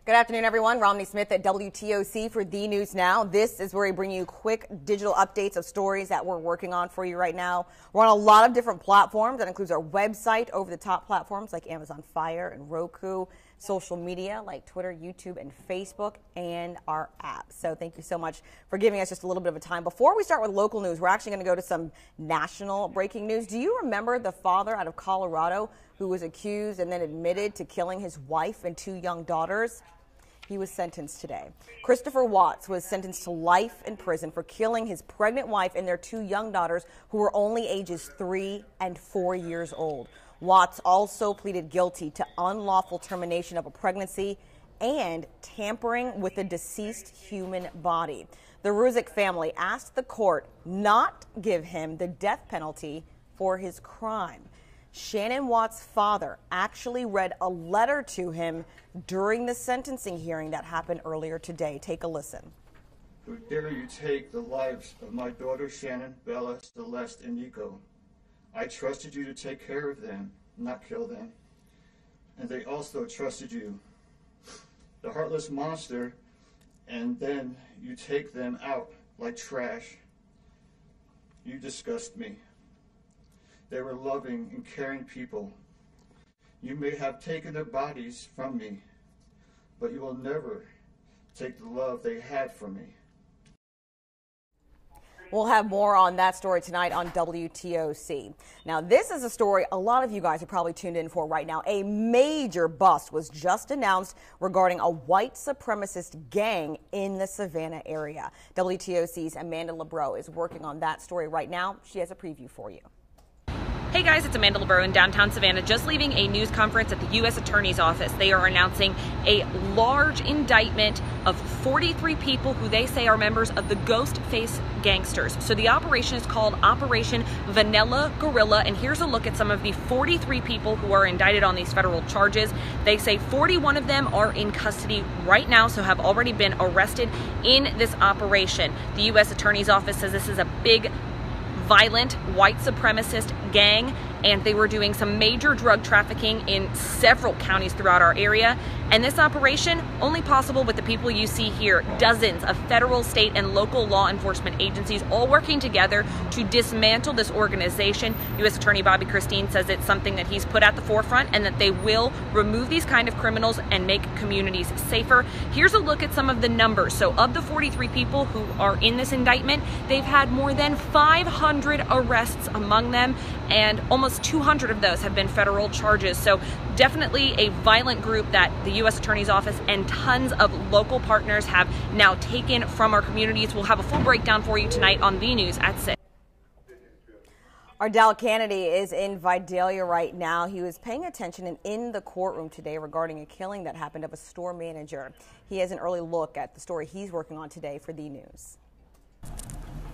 Good afternoon, everyone. Romney Smith at WTOC for The News Now. This is where we bring you quick digital updates of stories that we're working on for you right now. We're on a lot of different platforms. That includes our website, over-the-top platforms like Amazon Fire and Roku, social media like Twitter, YouTube, and Facebook, and our app. So thank you so much for giving us just a little bit of a time. Before we start with local news, we're actually going to go to some national breaking news. Do you remember the father out of Colorado who was accused and then admitted to killing his wife and 2 young daughters? He was sentenced today. Christopher Watts was sentenced to life in prison for killing his pregnant wife and their 2 young daughters, who were only ages 3 and 4 years old. Watts also pleaded guilty to unlawful termination of a pregnancy and tampering with a deceased human body. The Ruzick family asked the court not give him the death penalty for his crime. Shannon Watts' father actually read a letter to him during the sentencing hearing that happened earlier today. Take a listen. Who dare you take the lives of my daughters Shannon, Bella, Celeste, and Nico? I trusted you to take care of them, not kill them. And they also trusted you, the heartless monster, and then you take them out like trash. You disgust me. They were loving and caring people. You may have taken their bodies from me, but you will never take the love they had for me. We'll have more on that story tonight on WTOC. Now, this is a story a lot of you guys are probably tuned in for right now. A major bust was just announced regarding a white supremacist gang in the Savannah area. WTOC's Amanda LeBreau is working on that story right now. She has a preview for you. Hey guys, it's Amanda LeBreau in downtown Savannah, just leaving a news conference at the U.S. Attorney's Office. They are announcing a large indictment of 43 people who they say are members of the Ghostface Gangsters. So the operation is called Operation Vanilla Gorilla, and here's a look at some of the 43 people who are indicted on these federal charges. They say 41 of them are in custody right now, so have already been arrested in this operation. The U.S. Attorney's Office says this is a big, violent white supremacist gang, and they were doing some major drug trafficking in several counties throughout our area. And this operation only possible with the people you see here, dozens of federal, state, and local law enforcement agencies all working together to dismantle this organization. U.S. Attorney Bobby Christine says it's something that he's put at the forefront and that they will remove these kind of criminals and make communities safer. Here's a look at some of the numbers. So of the 43 people who are in this indictment, they've had more than 500 arrests among them, and almost 200 of those have been federal charges. So definitely a violent group that the U.S. Attorney's Office and tons of local partners have now taken from our communities. We'll have a full breakdown for you tonight on The News at 6. Ardell Kennedy is in Vidalia right now. He was paying attention and in the courtroom today regarding a killing that happened of a store manager. He has an early look at the story he's working on today for The News.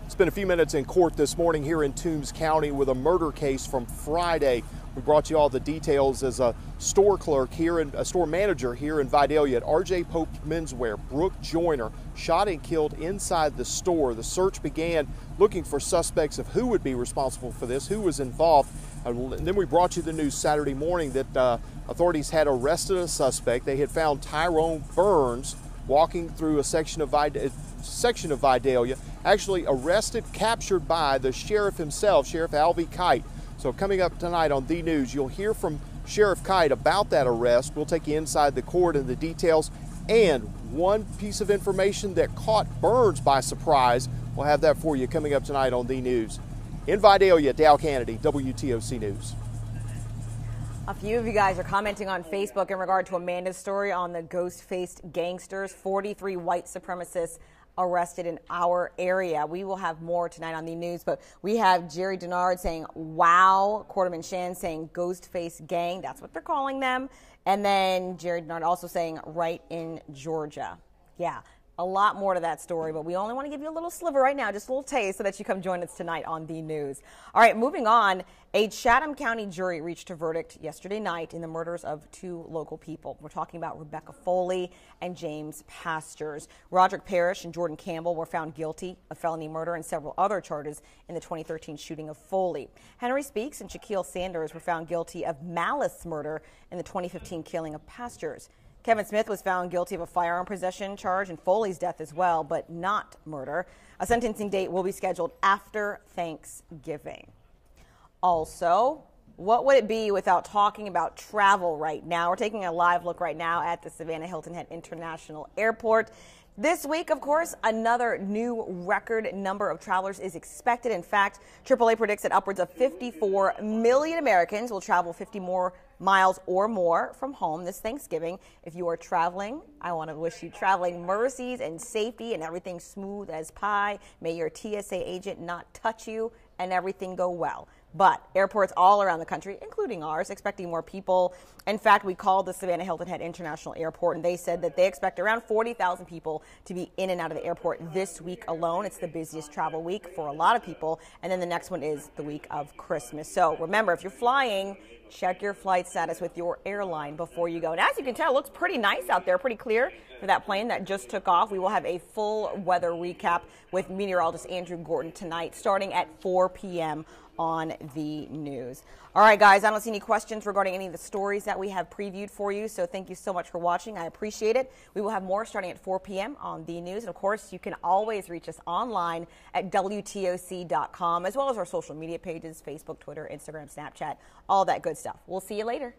Spent a few minutes in court this morning here in Toombs County with a murder case from Friday. We brought you all the details as a store clerk here and a store manager here in Vidalia at RJ Pope Menswear. Brooke Joyner shot and killed inside the store. The search began looking for suspects of who would be responsible for this, who was involved. And then we brought you the news Saturday morning that authorities had arrested a suspect. They had found Tyrone Burns walking through a section of Vidalia, actually arrested, captured by the sheriff himself, Sheriff Alvy Kite. So coming up tonight on The News, you'll hear from Sheriff Kite about that arrest. We'll take you inside the court and the details, and one piece of information that caught Burns by surprise. We'll have that for you coming up tonight on The News. In Vidalia, Dale Kennedy, WTOC News. A few of you guys are commenting on Facebook in regard to Amanda's story on the ghost-faced gangsters. 43 white supremacists arrested in our area. We will have more tonight on The News, but we have Jerry Denard saying, wow. Quarterman Shan saying ghost-face gang. That's what they're calling them. And then Jerry Denard also saying right in Georgia. Yeah. A lot more to that story, but we only want to give you a little sliver right now, just a little taste, so that you come join us tonight on The News. All right, moving on. A Chatham County jury reached a verdict yesterday night in the murders of 2 local people. We're talking about Rebecca Foley and James Pastors. Roderick Parrish and Jordan Campbell were found guilty of felony murder and several other charges in the 2013 shooting of Foley. Henry Speaks and Shaquille Sanders were found guilty of malice murder in the 2015 killing of Pastors. Kevin Smith was found guilty of a firearm possession charge and Foley's death as well, but not murder. A sentencing date will be scheduled after Thanksgiving. Also, what would it be without talking about travel right now? We're taking a live look right now at the Savannah Hilton Head International Airport. This week, of course, another new record number of travelers is expected. In fact, AAA predicts that upwards of 54 million Americans will travel 50 more miles or more from home this Thanksgiving. If you are traveling, I want to wish you traveling mercies and safety and everything smooth as pie. May your TSA agent not touch you and everything go well. But airports all around the country, including ours, expecting more people. In fact, we called the Savannah Hilton Head International Airport, and they said that they expect around 40,000 people to be in and out of the airport this week alone. It's the busiest travel week for a lot of people. And then the next one is the week of Christmas. So remember, if you're flying, check your flight status with your airline before you go. And as you can tell, it looks pretty nice out there, pretty clear for that plane that just took off. We will have a full weather recap with meteorologist Andrew Gordon tonight, starting at 4 p.m. on the news. All right, guys, I don't see any questions regarding any of the stories that we have previewed for you, so thank you so much for watching. I appreciate it. We will have more starting at 4 p.m. on the news. And, of course, you can always reach us online at WTOC.com, as well as our social media pages, Facebook, Twitter, Instagram, Snapchat, all that good stuff. We'll see you later.